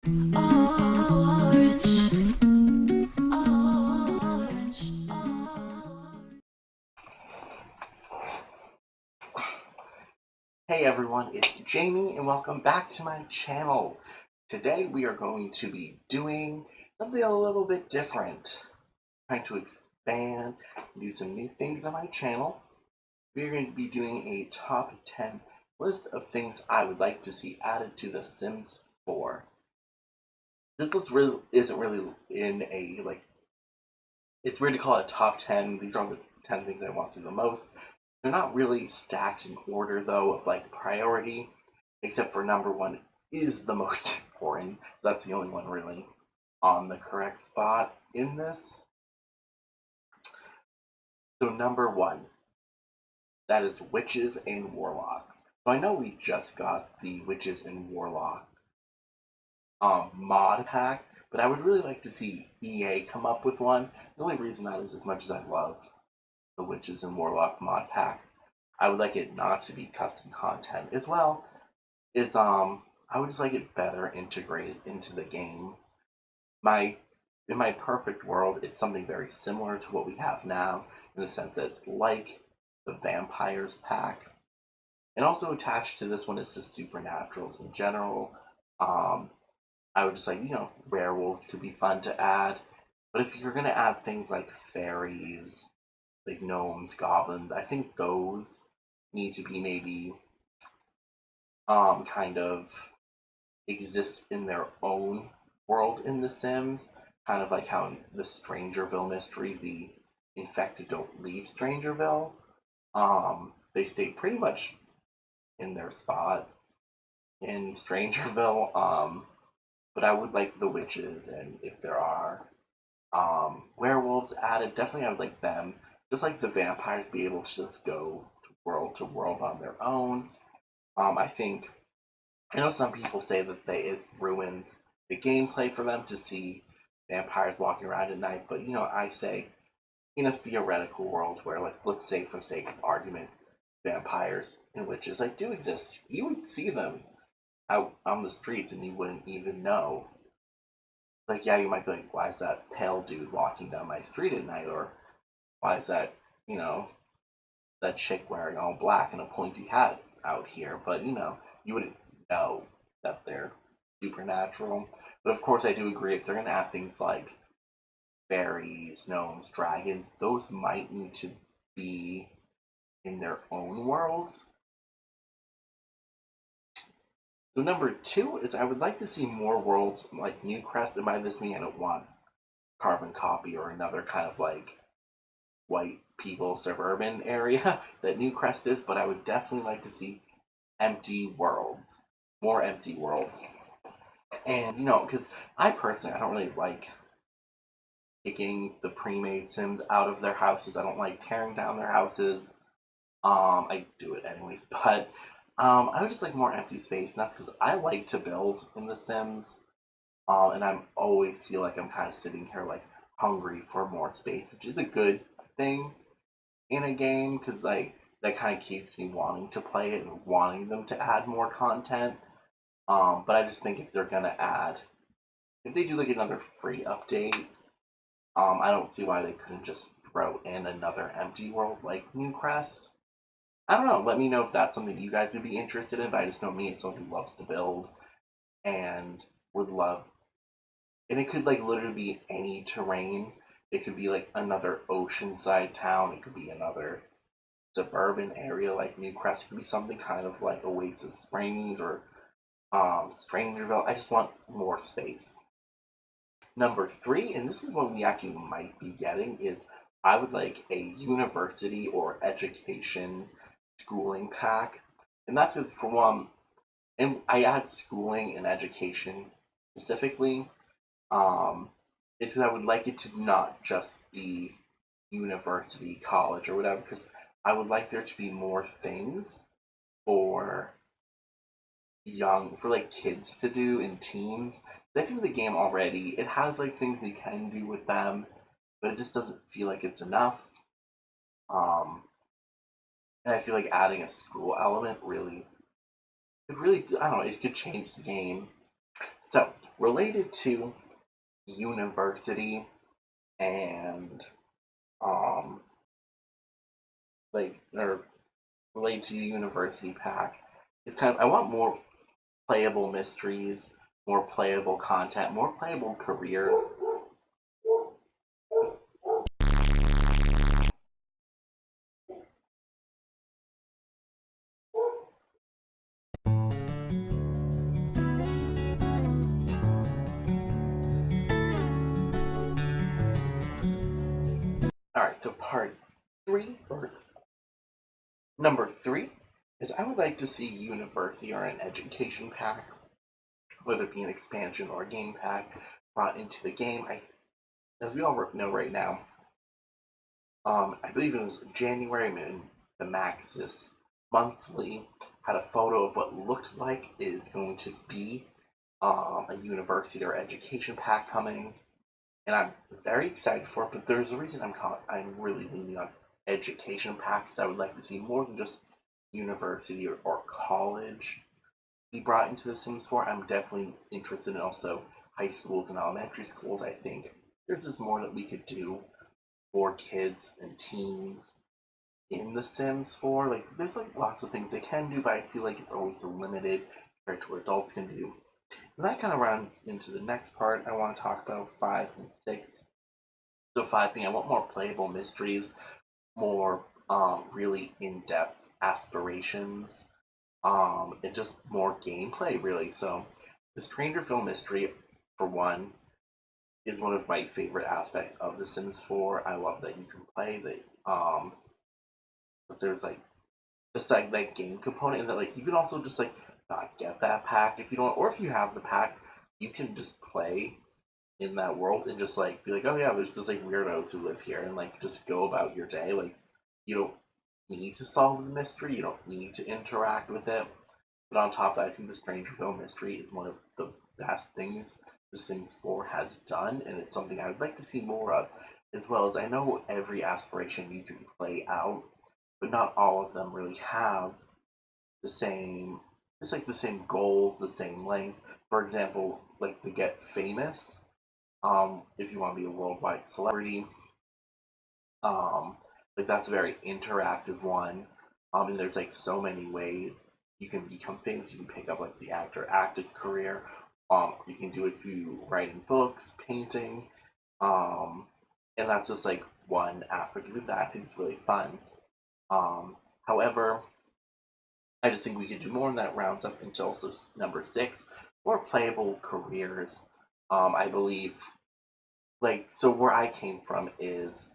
Hey everyone, it's Jamie and welcome back to my channel. Today we are going to be doing something a little bit different. Trying to expand and do some new things on my channel. We're going to be doing a top 10 list of things I would like to see added to The Sims 4. This list really isn't really in a, it's weird to call it a top 10. These are the 10 things I want to see the most. They're not really stacked in order, though, of priority, except for number one is the most important. That's the only one really on the correct spot in this. So, number one, that is witches and warlocks. So, I know we just got the witches and warlocks mod pack, but I would really like to see EA come up with one. The only reason that is as much as I love the witches and warlock mod pack, I would like it not to be custom content as well. I would just like it better integrated into the game. My in my perfect world, it's something very similar to what we have now, in the sense that it's like the vampires pack. And also attached to this one is the supernaturals in general. Um, I would just werewolves could be fun to add. But if you're gonna add things like fairies, like gnomes, goblins, I think those need to be maybe kind of exist in their own world in The Sims, kind of like how in the Strangerville mystery, the infected don't leave Strangerville. They stay pretty much in their spot in Strangerville. But I would like the witches, and if there are werewolves added, definitely I would like them. Just like the vampires, be able to just go to world on their own. I think I know some people say that it ruins the gameplay for them to see vampires walking around at night, but I say in a theoretical world where, let's say for sake of argument, vampires and witches do exist, you would see them out on the streets and you wouldn't even know. Yeah, you might be like, why is that pale dude walking down my street at night? Or why is that, you know, that chick wearing all black and a pointy hat out here? But, you wouldn't know that they're supernatural. But of course, I do agree if they're going to add things like fairies, gnomes, dragons, those might need to be in their own world. So number two is I would like to see more worlds like Newcrest. And by this mean I don't want carbon copy or another kind of white people suburban area that Newcrest is, but I would definitely like to see empty worlds, more empty worlds. And because I don't really like kicking the pre-made Sims out of their houses. I don't like tearing down their houses. I do it anyways, but I would just like more empty space, and that's because I like to build in The Sims, and I'm always feel like I'm kind of sitting here hungry for more space, which is a good thing in a game because that kind of keeps me wanting to play it and wanting them to add more content. But I just think if they do another free update, I don't see why they couldn't just throw in another empty world like Newcrest. I don't know. Let me know if that's something you guys would be interested in. But I just know me as someone who loves to build and would love, and it could literally be any terrain. It could be another oceanside town. It could be another suburban area like Newcrest. It could be something kind of like Oasis Springs or Strangerville. I just want more space. Number three, and this is one we actually might be getting, is I would like a university or education schooling pack. And that's just for one, and I add schooling and education specifically. It's because I would like it to not just be university, college, or whatever, because I would like there to be more things for kids to do and teens. I think the game already it has things you can do with them, but it just doesn't feel like it's enough. Um, and I feel like adding a school element really, I don't know, it could change the game. So related to university and um or related to university pack. It's kind of I want more playable mysteries, more playable content, more playable careers. All right, so part three or number three is I would like to see university or an education pack, whether it be an expansion or a game pack, brought into the game. As we all know right now, I believe it was January, and the Maxis Monthly had a photo of what looked like is going to be a university or education pack coming, and I'm very excited for it. But there's a reason I'm really leaning on education packs. I would like to see more than just university or college be brought into The Sims 4. I'm definitely interested in also high schools and elementary schools. I think there's just more that we could do for kids and teens in The Sims 4. Like, there's like lots of things they can do, but I feel like it's always so limited compared to what adults can do. And that kind of runs into the next part I want to talk about, 5 and 6. So 5 being I want more playable mysteries, more really in-depth aspirations, and just more gameplay really. So the Strangerville mystery, for one, is one of my favorite aspects of The Sims 4. I love that you can play but there's like just like that game component, and that like you can also just like not get that pack if you don't, or if you have the pack, you can just play in that world and just like be like, oh yeah, there's just like weirdos who live here, and like just go about your day. Like you don't need to solve the mystery, you don't need to interact with it. But on top of that, I think the Strangerville mystery is one of the best things The Sims 4 has done, and it's something I would like to see more of. As well as I know every aspiration you can play out, but not all of them really have the same, it's like the same goals, the same length. For example, like to get famous, if you want to be a worldwide celebrity, um, like that's a very interactive one. And there's like so many ways you can become famous. You can pick up like the actor actress career. You can do it through writing books, painting, um, and that's just like one aspect of it that I think is really fun. Um, However, I just think we could do more, and that rounds up into also number 6, more playable careers. I believe, like, so where I came from is,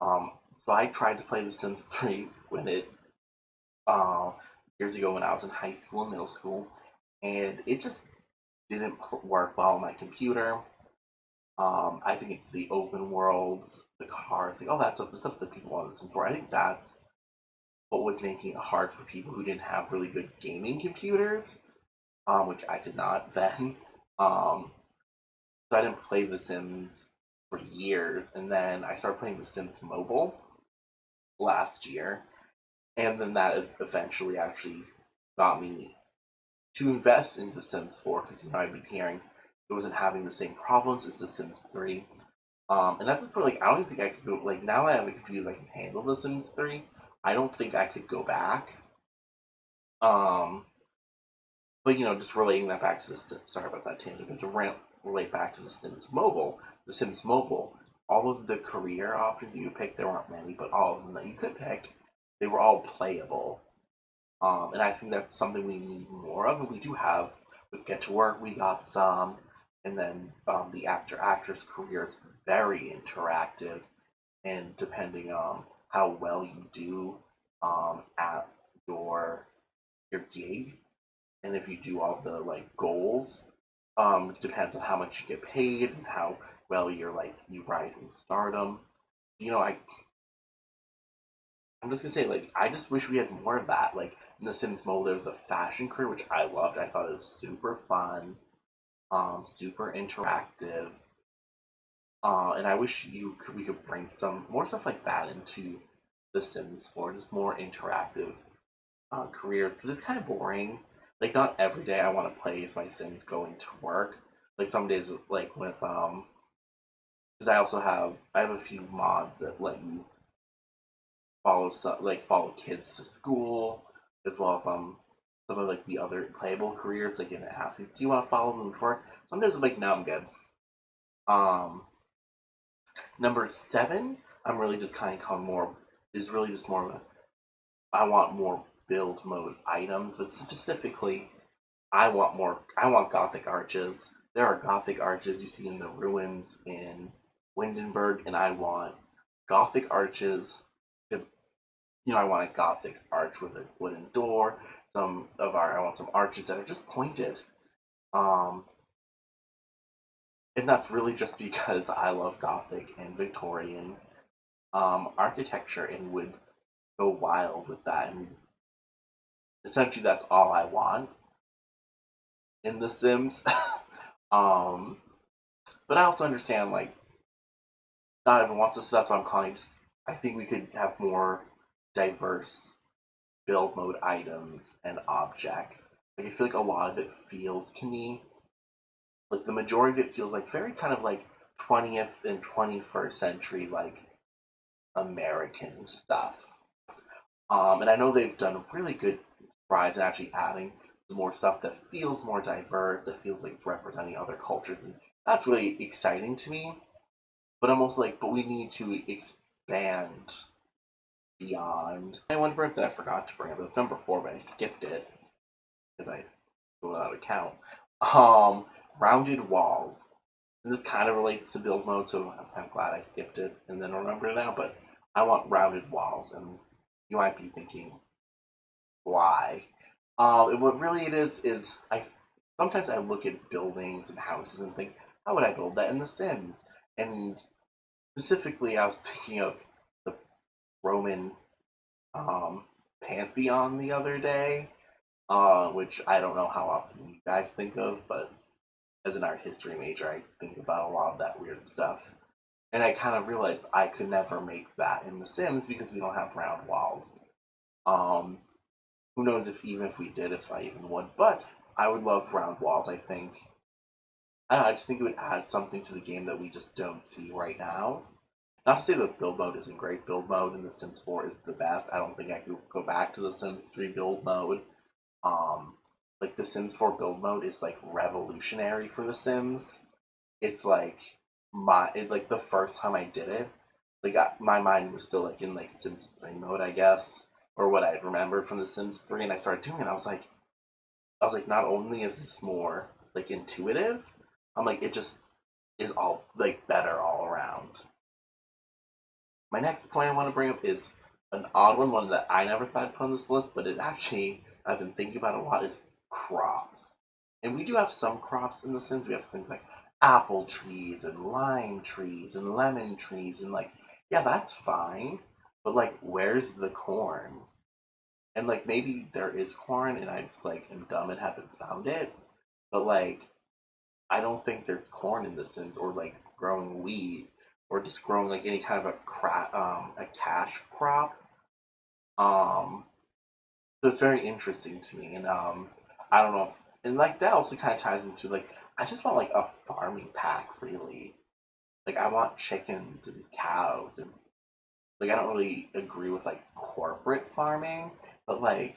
um, so I tried to play The Sims 3 when uh, years ago when I was in high school and middle school, and it just didn't work well on my computer. I think it's the open worlds, the cars, like all that stuff, the stuff that people want to listen for. I think that's what was making it hard for people who didn't have really good gaming computers, which I did not then. So I didn't play The Sims for years, and then I started playing The Sims Mobile last year, and then that eventually actually got me to invest in The Sims 4 because I've been hearing it wasn't having the same problems as The Sims 3. And at this point, like I don't think I could go. Like now I have a computer that can handle The Sims 3. I don't think I could go back. Um, but just relating that back to the Sims. Sorry about that tangent. But to relate back to The Sims Mobile, all of the career options you could pick, there weren't many, but all of them that you could pick, they were all playable. And I think that's something we need more of, and we do have with Get to Work. We got some, and then the actor actress career is very interactive, and depending on how well you do at your your gig, and if you do all the like goals, it depends on how much you get paid and how well you rise in stardom. You know, I'm just gonna say, like, I just wish we had more of that. Like in The Sims Mobile, there was a fashion career which I loved. I thought it was super fun, super interactive, and I wish we could bring some more stuff like that into The Sims 4, just more interactive careers because it's kind of boring. Like, not every day I want to play as my Sims going to work. like some days like with because I have a few mods that let you follow kids to school, as well as some of like the other playable careers. Like, and it asks me, do you want to follow them before? Sometimes I'm like, no, I'm good. Um, Number seven, I'm really just kind of come more is really just more of a I want more build mode items, but specifically I want Gothic arches. There are Gothic arches you see in the ruins in Windenburg, and I want Gothic arches. I want a Gothic arch with a wooden door. I want some arches that are just pointed. Um, and that's really just because I love Gothic and Victorian architecture and would go wild with that. And essentially, that's all I want in The Sims. um, but I also understand like not everyone wants this, so that's why I'm calling. I think we could have more diverse build mode items and objects. Like I feel like a lot of it feels to me like the majority of it feels like very kind of like 20th and 21st century like American stuff. And I know they've done really good strides in actually adding some more stuff that feels more diverse, that feels like it's representing other cultures, and that's really exciting to me. But I'm also like, but we need to expand beyond. And one birthday I forgot to bring up. It was number four, but I skipped it because I filled out a count. Um, Rounded walls. And this kind of relates to build mode, so I'm kind of glad I skipped it and then remembered it now. But I want rounded walls, and you might be thinking, why? And what really it is I sometimes I look at buildings and houses and think, how would I build that in The Sims? And specifically, I was thinking of the Roman um, Pantheon the other day, which I don't know how often you guys think of, but as an art history major, I think about a lot of that weird stuff. And I kind of realized I could never make that in The Sims because we don't have round walls. Um, who knows if even if we did, if I even would. But I would love round walls. I just think it would add something to the game that we just don't see right now. Not to say that build mode isn't great. Build mode in The Sims 4 is the best. I don't think I could go back to The Sims 3 build mode. Um, like The Sims 4 build mode is like revolutionary for The Sims. It's like like the first time I did it, like my mind was still like in like Sims 3 mode, I guess, or what I remembered from The Sims 3, and I started doing it. I was like, not only is this more like intuitive, I'm like, it just is all like better all around. My next point I want to bring up is an odd one that I never thought I'd put on this list, but it actually I've been thinking about a lot is crops. And we do have some crops in The Sims. We have things like apple trees and lime trees and lemon trees and like yeah, that's fine. But like where's the corn? And like maybe there is corn and I just like am dumb and haven't found it. But like I don't think there's corn in The Sims or like growing wheat or just growing like any kind of a cash crop. Um, so it's very interesting to me, and I don't know, and like that also kind of ties into like I just want like a farming pack really. Like I want chickens and cows, and like I don't really agree with like corporate farming, but like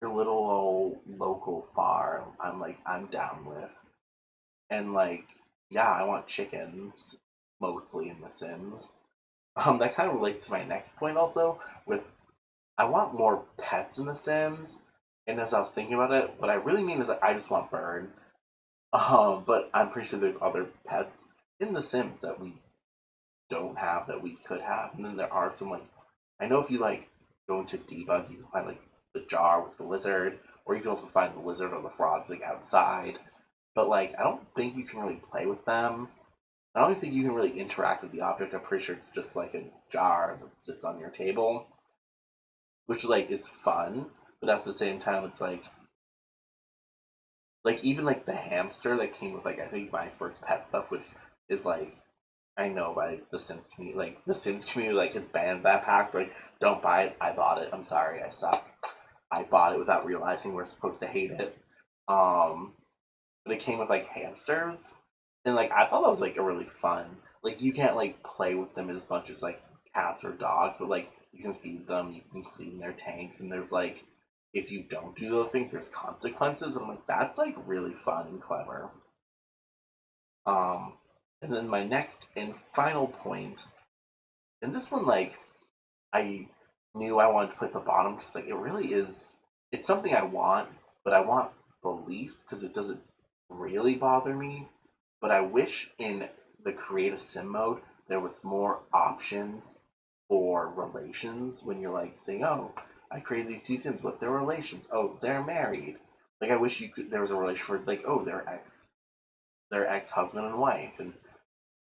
your little old local farm, I'm down with. And like, yeah, I want chickens mostly in The Sims. That kind of relates to my next point also. With I want more pets in The Sims, and as I was thinking about it, what I really mean is that I just want birds. But I'm pretty sure there's other pets in The Sims that we don't have that we could have, and then there are some like I know if you like go into debug, you can find like the jar with the lizard, or you can also find the lizard or the frogs like outside. But like I don't think you can really play with them. I don't think you can really interact with the object. I'm pretty sure it's just like a jar that sits on your table, which like is fun, but at the same time, it's like even like the hamster that came with like I think my first pet stuff, which is like I know by the Sims community, like the Sims community like has banned that pack. Like don't buy it. I bought it. I'm sorry, I suck. I bought it without realizing we're supposed to hate it. Um, but it came with like hamsters, And like I thought that was like a really fun. Like you can't like play with them as much as like cats or dogs, but like you can feed them, you can clean their tanks, and there's like if you don't do those things, there's consequences. I'm like that's like really fun and clever. Um, and then my next and final point, and this one like I knew I wanted to put at the bottom because like it really is. It's something I want, but I want the least because it doesn't really bother me. But I wish in the create a sim mode there was more options for relations when you're like saying, "Oh, I created these two sims. What their relations? Oh, they're married." Like I wish you could. There was a relation for like, "Oh, their ex husband and wife," and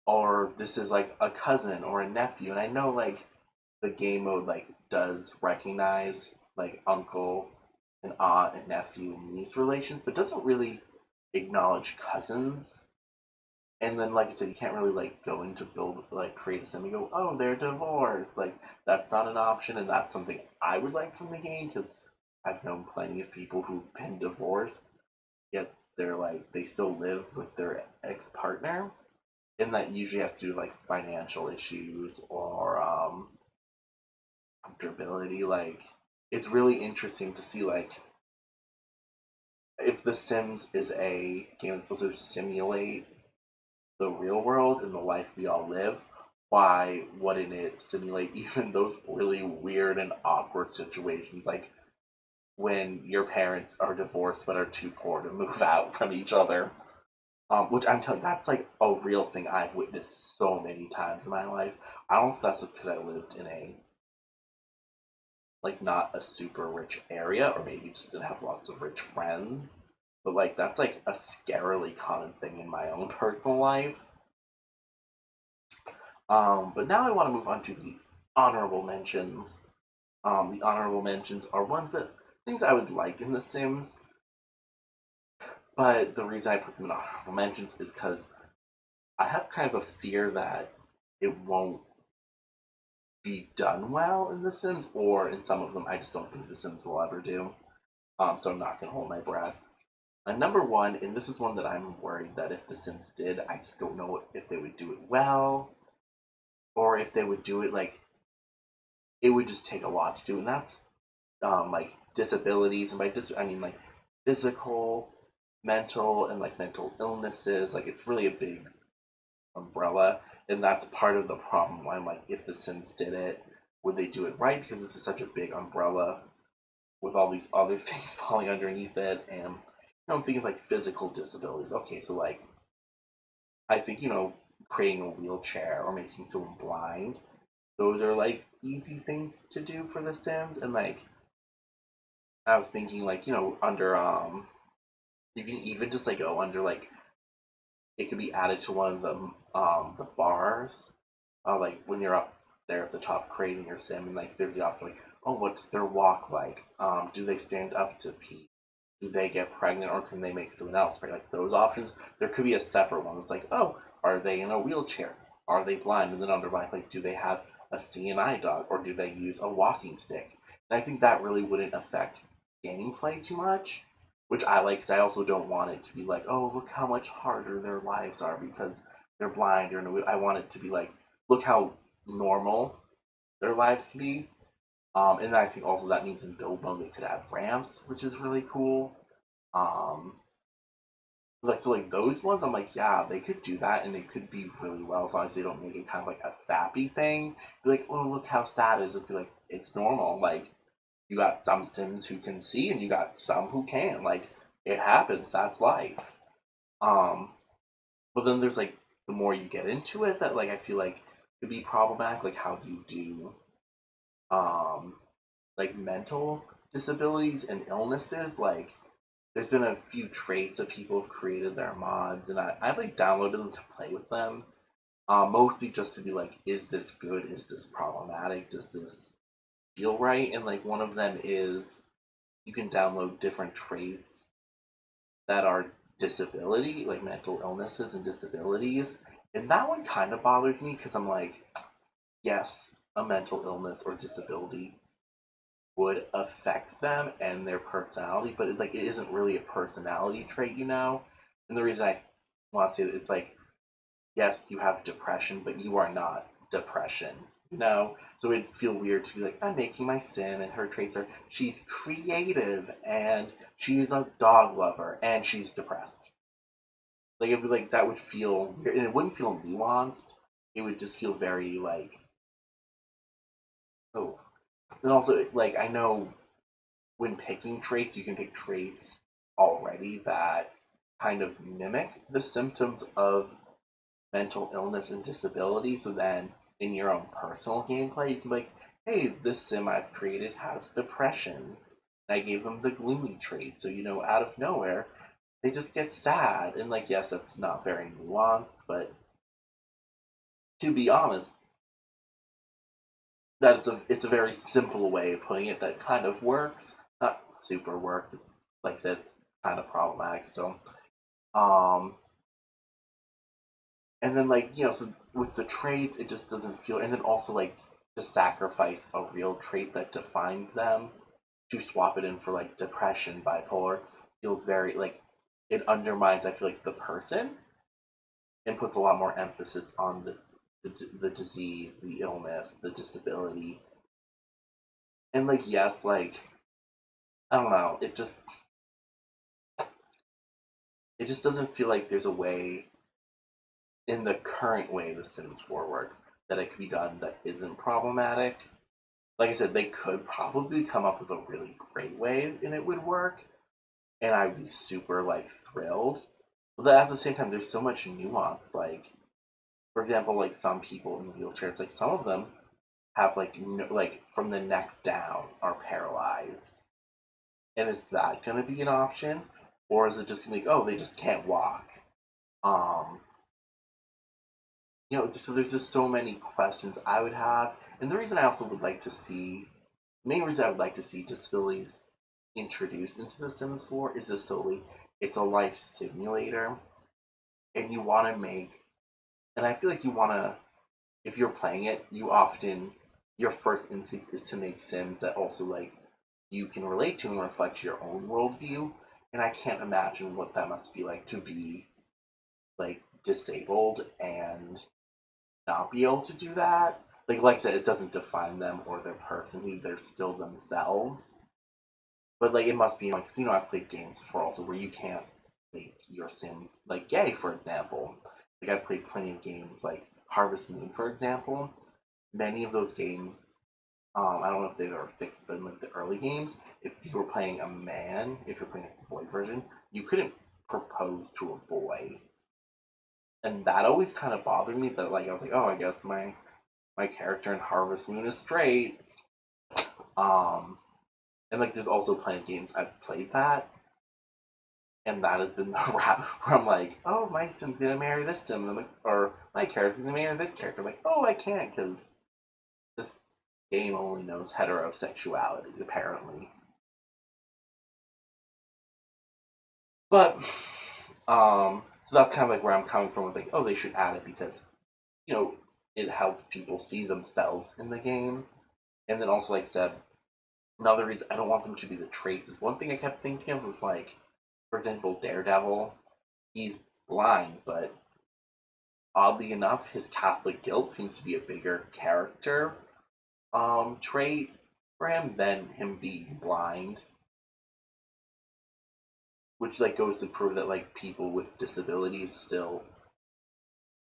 or this is like a cousin or a nephew. And I know like the game mode like does recognize like uncle and aunt and nephew and niece relations, but doesn't really acknowledge cousins. And then, like I said, you can't really like go into build like create a sim and go, oh, they're divorced. Like that's not an option, and that's something I would like from the game because I've known plenty of people who've been divorced, yet they're like they still live with their ex partner, and that usually has to do with like financial issues or comfortability. Like it's really interesting to see like if The Sims is a game that's supposed to simulate the real world and the life we all live, why wouldn't it simulate even those really weird and awkward situations like when your parents are divorced but are too poor to move out from each other? Which I'm telling you, that's like a real thing I've witnessed so many times in my life. I don't know if that's because I lived in a like not a super rich area or maybe just didn't have lots of rich friends. But like that's like a scarily common thing in my own personal life. But now I want to move on to the honorable mentions. The honorable mentions are ones that things I would like in The Sims, but the reason I put them in honorable mentions is because I have kind of a fear that it won't be done well in The Sims, or in some of them, I just don't think The Sims will ever do. So I'm not gonna hold my breath. Number one, and this is one that I'm worried that if The Sims did, I just don't know if they would do it well, or if they would do it like it would just take a lot to do, and that's like disabilities, and by I mean like physical, mental, and like mental illnesses. Like it's really a big umbrella, and that's part of the problem. Why I'm like, if The Sims did it, would they do it right? Because this is such a big umbrella with all these other things falling underneath it, and I'm thinking like physical disabilities. Okay, so like I think creating a wheelchair or making someone blind. Those are like easy things to do for The Sims, and like I was thinking like under you can even just like go under like it could be added to one of the bars, like when you're up there at the top creating your sim, and like there's the option like, oh, what's their walk like? Do they stand up to pee? Do they get pregnant or can they make someone else pregnant? Like those options, there could be a separate one. It's like, oh, are they in a wheelchair? Are they blind? And then under like, do they have a CNI dog or do they use a walking stick? And I think that really wouldn't affect gameplay too much, which I like because I also don't want it to be like, oh, look how much harder their lives are because they're blind or in a wheel. I want it to be like, look how normal their lives can be. And I think also that means in build mode they could have ramps, which is really cool. Um, like so, like those ones, I'm like, yeah, they could do that, and it could be really well as long as they don't make it kind of like a sappy thing. Be like, oh, look how sad it is. Just be like, it's normal. Like you got some Sims who can see, and you got some who can't. Like it happens. That's life. Um, but then there's like the more you get into it, that like I feel like could be problematic. Like how do you do like mental disabilities and illnesses? Like there's been a few traits that people have created their mods, and I've like downloaded them to play with them. Mostly just to be like, is this good? Is this problematic? Does this feel right? And like one of them is you can download different traits that are disability, like mental illnesses and disabilities. And that one kind of bothers me because I'm like, yes, a mental illness or disability would affect them and their personality, but it's like it isn't really a personality trait. And the reason I want to say that it's like yes, you have depression, but you are not depression. You know? So it'd feel weird to be like, I'm making my sim, and her traits are she's creative, and she's a dog lover, and she's depressed. Like, it'd be like, that would feel weird, and it wouldn't feel nuanced. It would just feel very like, oh. And also, like, I know when picking traits, you can pick traits already that kind of mimic the symptoms of mental illness and disability. So then in your own personal gameplay, you can be like, hey, this sim I've created has depression. And I gave them the gloomy trait. So, out of nowhere, they just get sad. And, like, yes, that's not very nuanced, but to be honest, it's a very simple way of putting it that kind of works. Not super works. Like I said, it's kind of problematic still. Um, and then, like, so with the traits, it just doesn't feel. And then also, like, to sacrifice a real trait that defines them to swap it in for, like, depression, bipolar, feels very like it undermines. I feel like the person and puts a lot more emphasis on the disease, the illness, the disability, and, like, yes, like, I don't know, it just doesn't feel like there's a way in the current way the Sims 4 works that it could be done that isn't problematic. Like I said, they could probably come up with a really great way and it would work, and I'd be super, like, thrilled. But at the same time, there's so much nuance. Like, for example, like, some people in wheelchairs, like, some of them have, like, no, like, from the neck down are paralyzed. And is that going to be an option, or is it just like, oh, they just can't walk? Um, so there's just so many questions I would have, and the reason I also would like to see, the main reason I would like to see disabilities introduced into The Sims 4 is just solely it's a life simulator, and you want to make, and I feel like you want to, if you're playing it, your first instinct is to make Sims that also, like, you can relate to and reflect your own worldview, and I can't imagine what that must be like to be, like, disabled and not be able to do that. Like I said, it doesn't define them or their personhood; they're still themselves. But, like, it must be like, 'cause, I've played games before also where you can't make your sim, like, gay, for example. Like, I've played plenty of games like Harvest Moon, for example. Many of those games, I don't know if they were fixed, but in, like, the early games, if you were playing a man, if you're playing a boy version, you couldn't propose to a boy, and that always kind of bothered me. That, like, I was like, oh, I guess my character in Harvest Moon is straight. Um, and, like, there's also plenty of games I've played that, and that has been the route where I'm like, oh, my sim's gonna marry this sim, and I'm like, or my character's gonna marry this character. I'm like, oh, I can't because this game only knows heterosexuality apparently. But so that's kind of like where I'm coming from with, like, oh, they should add it because you know it helps people see themselves in the game, and then also, like I said, another reason I don't want them to be the traits is one thing I kept thinking of was, like, for example, Daredevil, he's blind, but oddly enough, his Catholic guilt seems to be a bigger character trait for him than him being blind, which, like, goes to prove that, like, people with disabilities still,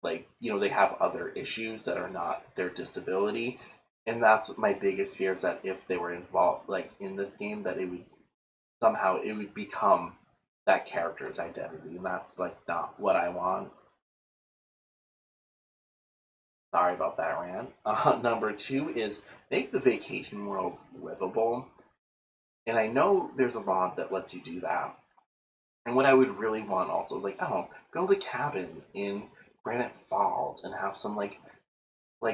like, they have other issues that are not their disability, and that's my biggest fear is that if they were involved, like, in this game, that it would become that character's identity, and that's, like, not what I want. Sorry about that rant. Number two is make the vacation worlds livable. And I know there's a mod that lets you do that. And what I would really want also is, like, oh, build a cabin in Granite Falls and have some, like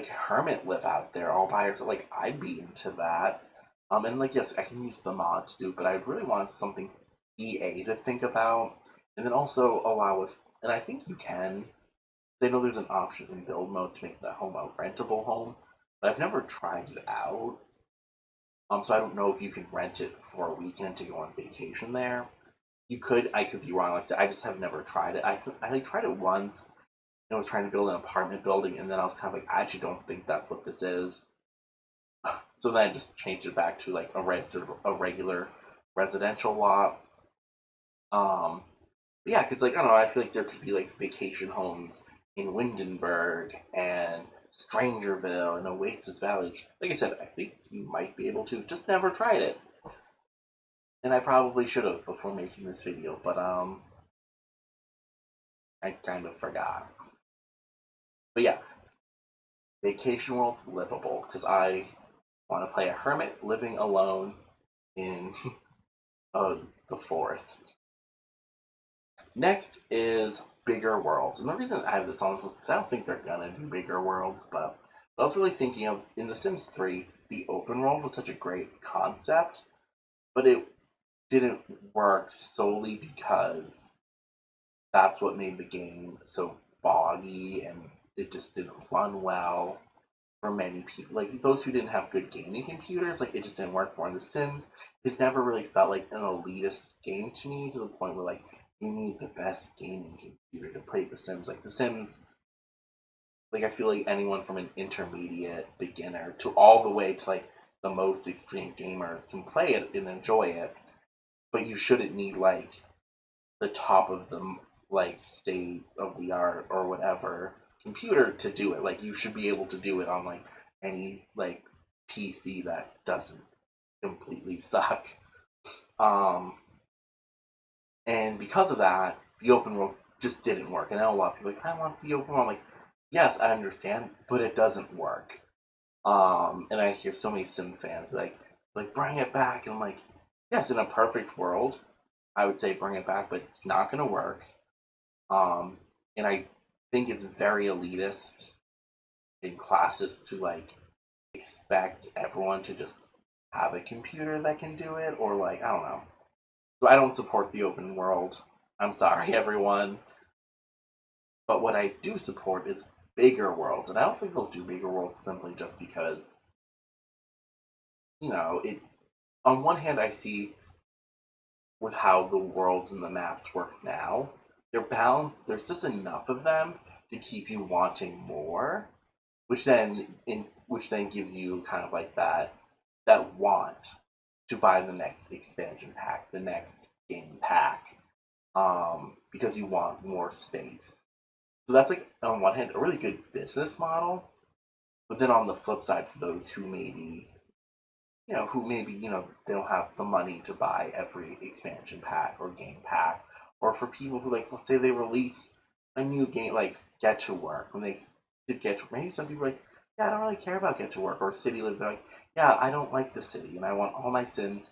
hermit live out there all by yourself. Like, I'd be into that. And, like, yes, I can use the mod to do it, but I really want something EA to think about, and then also allow us. And I think you can. They know there's an option in build mode to make the home a rentable home, but I've never tried it out. So I don't know if you can rent it for a weekend to go on vacation there. You could, I could be wrong. Like, I just have never tried it. I like, tried it once, and was trying to build an apartment building, and then I was kind of like, I actually don't think that's what this is. So then I just changed it back to like a regular residential lot. Um, yeah, because like I don't know, I feel like there could be like vacation homes in Windenburg and Strangerville and Oasis Valley. Like I said, I think you might be able to. Just never tried it, and I probably should have before making this video, but I kind of forgot. But yeah, Vacation World's livable because I want to play a hermit living alone in uh, the forest. Next is bigger worlds. And the reason I have this on is because I don't think they're gonna do bigger worlds, but I was really thinking of in The Sims 3, the open world was such a great concept, but it didn't work solely because that's what made the game so boggy and it just didn't run well for many people. Like those who didn't have good gaming computers, like it just didn't work for. In The Sims, it's never really felt like an elitist game to me to the point where like you need the best gaming computer to play The Sims. Like The Sims, like I feel like anyone from an intermediate beginner to all the way to like the most extreme gamers can play it and enjoy it. But you shouldn't need like the top of the like state of the art or whatever computer to do it. Like you should be able to do it on like any like PC that doesn't completely suck. Um, and because of that, the open world just didn't work. And now a lot of people are like, I want the open world. I'm like, yes, I understand, but it doesn't work. And I hear so many Sim fans like bring it back. And I'm like, yes, in a perfect world, I would say bring it back, but it's not gonna work. Um, and I think it's very elitist in classes to like expect everyone to just have a computer that can do it, or like I don't know. So I don't support the open world. I'm sorry, everyone. But what I do support is bigger worlds, and I don't think they'll do bigger worlds simply just because it. On one hand, I see with how the worlds and the maps work now, they're balanced. There's just enough of them to keep you wanting more, which then gives you kind of like that want to buy the next expansion pack, the next game pack, because you want more space. So that's like on one hand a really good business model, but then on the flip side, for those who maybe they don't have the money to buy every expansion pack or game pack, or for people who like let's say they release a new game like Get to Work when they did Get to maybe some people are like yeah I don't really care about Get to Work or City Live. They're like yeah I don't like the city and I want all my Sims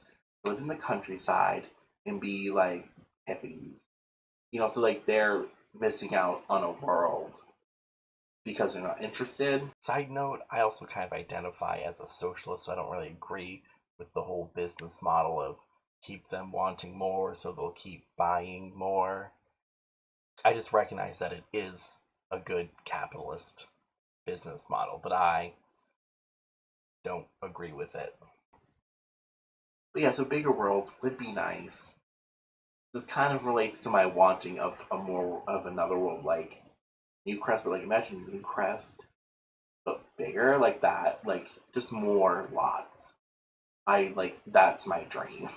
to live in the countryside and be like hippies. So like they're missing out on a world because they're not interested. Side note, I also kind of identify as a socialist, so I don't really agree with the whole business model of keep them wanting more so they'll keep buying more. I just recognize that it is a good capitalist business model, but I don't agree with it. But yeah, so bigger world would be nice. This kind of relates to my wanting of another world like Newcrest, but like imagine Newcrest but bigger like that, like just more lots. I like that's my dream.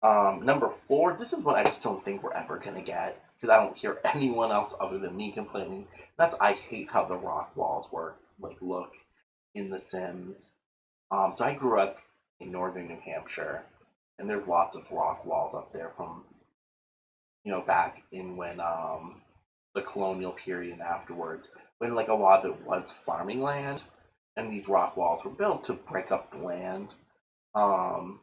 Number four, this is what I just don't think we're ever gonna get because I don't hear anyone else other than me complaining. That's I hate how the rock walls look in The Sims. So I grew up in northern New Hampshire, and there's lots of rock walls up there from back in when the colonial period and afterwards, when like a lot of it was farming land, and these rock walls were built to break up the land. Um,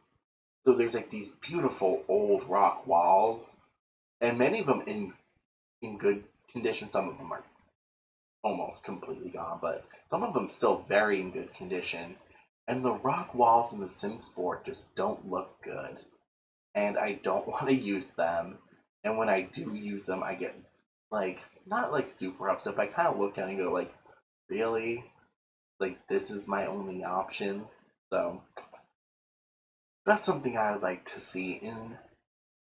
so there's like these beautiful old rock walls, and many of them in good condition. Some of them are almost completely gone, but some of them still very in good condition. And the rock walls in the Sims 4 just don't look good, and I don't want to use them. And when I do use them, I get like not like super upset, but I kind of look at it and go like, really? Like this is my only option. So that's something I would like to see in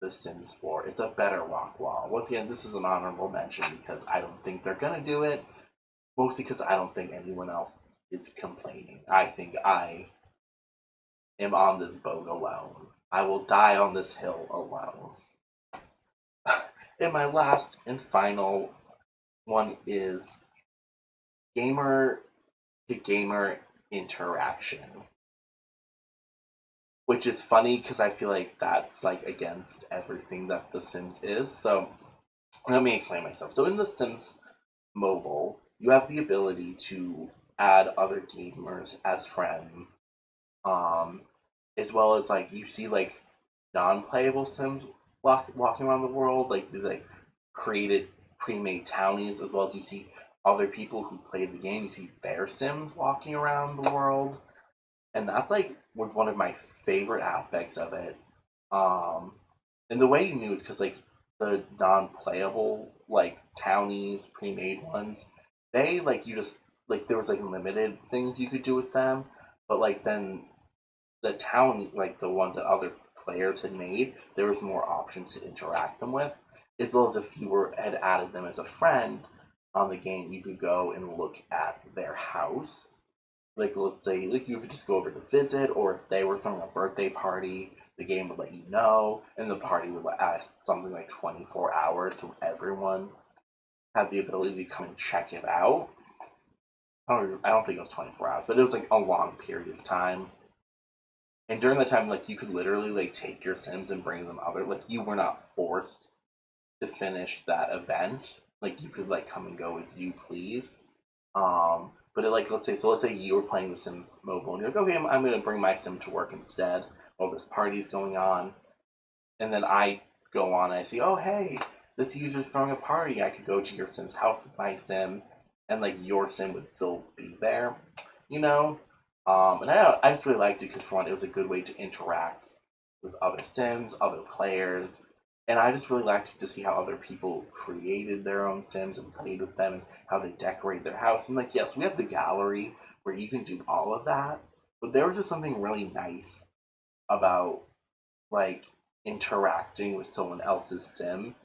The Sims 4. It's a better rock wall. Once again, this is an honorable mention because I don't think they're gonna do it. Mostly because I don't think anyone else is complaining. I think I am on this boat alone. I will die on this hill alone. And my last and final one is gamer to gamer interaction, which is funny because I feel like that's like against everything that The Sims is. So let me explain myself. So in The Sims Mobile, you have the ability to add other gamers as friends, um, as well as like you see like non-playable Sims walking around the world, like these like created pre-made townies, as well as you see other people who play the game. You see their Sims walking around the world, and that's like was one of my favorite aspects of it. Um, and the way you knew is because like the non-playable like townies, pre-made ones, they like you just like there was like limited things you could do with them, but like then the town like the ones that other players had made, there was more options to interact them with, as well as if you were had added them as a friend on the game, you could go and look at their house, like let's say like you could just go over to visit, or if they were throwing a birthday party, the game would let you know, and the party would last something like 24 hours, so everyone had the ability to come and check it out. I don't think it was 24 hours, but it was like a long period of time. And during the time, like you could literally like take your Sims and bring them other. Like you were not forced to finish that event. Like you could like come and go as you please. But it, like let's say you were playing The Sims Mobile and you're like, okay, I'm gonna bring my Sim to work instead while this party's going on, and then I go on and I see, oh hey, this user's throwing a party. I could go to your Sim's house with my Sim, and like your Sim would still be there, you know. And I just really liked it because for one, it was a good way to interact with other Sims, other players, and I just really liked to see how other people created their own Sims and played with them and how they decorate their house. And like, yes, we have the gallery where you can do all of that, but there was just something really nice about like interacting with someone else's sim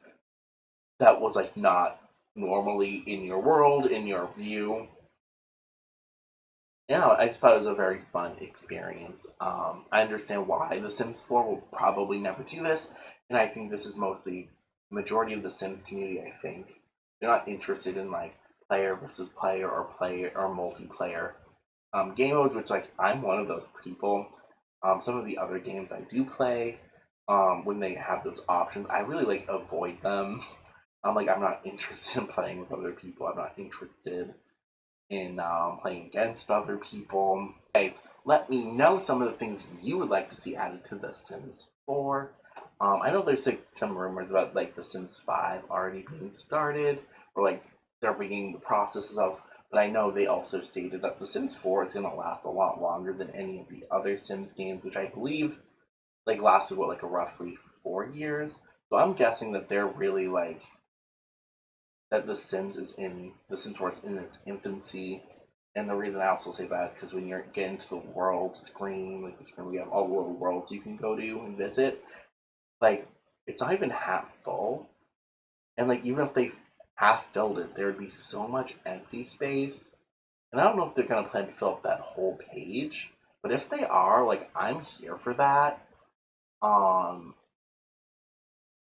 that was like not normally in your world, in your view. Yeah, I just thought it was a very fun experience. I understand why The Sims 4 will probably never do this, and I think this is mostly the majority of the Sims community. I think they're not interested in like player versus player or multiplayer game modes, which like I'm one of those people. Some of the other games I do play, when they have those options, I really like avoid them. I'm like I'm not interested in playing with other people. I'm not interested in playing against other people. Guys, let me know some of the things you would like to see added to The Sims 4. I know there's like some rumors about like The Sims 5 already being started, or like they're beginning the processes of. But I know they also stated that The Sims 4 is going to last a lot longer than any of the other Sims games, which I believe like lasted what like a roughly 4 years. So I'm guessing that they're really like that The Sims 4 is in its infancy. And the reason I also say that is because when you're getting to the world screen, like the screen we have all the little worlds you can go to and visit, like it's not even half full. And like even if they half filled it, there would be so much empty space. And I don't know if they're gonna plan to fill up that whole page, but if they are, like I'm here for that. Um,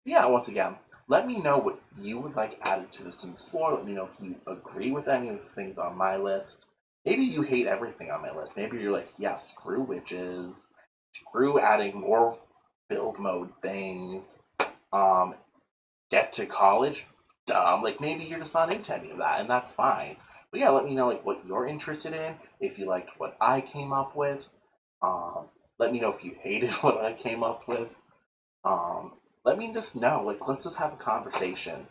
yeah, once again, let me know what you would like added to The Sims 4. Let me know if you agree with any of the things on my list. Maybe you hate everything on my list. Maybe you're like, yeah, screw witches, screw adding more build mode things. Um, get to college, dumb. Like maybe you're just not into any of that, and that's fine. But yeah, let me know like what you're interested in. If you liked what I came up with, um, let me know if you hated what I came up with. Um, let me just know. Like, let's just have a conversation.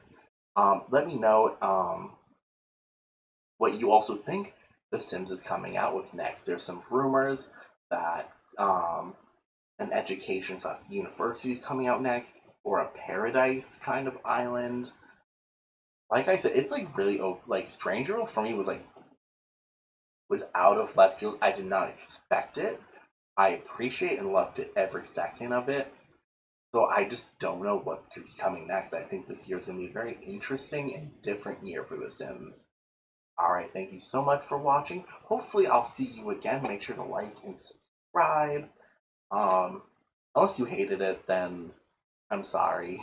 Let me know what you also think The Sims is coming out with next. There's some rumors that an education / university is coming out next, or a paradise kind of island. Like I said, it's like really like Stranger for me was out of left field. I did not expect it. I appreciate and loved it every second of it. So I just don't know what could be coming next. I think this year is going to be a very interesting and different year for The Sims. All right, thank you so much for watching. Hopefully, I'll see you again. Make sure to like and subscribe. Um, unless you hated it, then I'm sorry.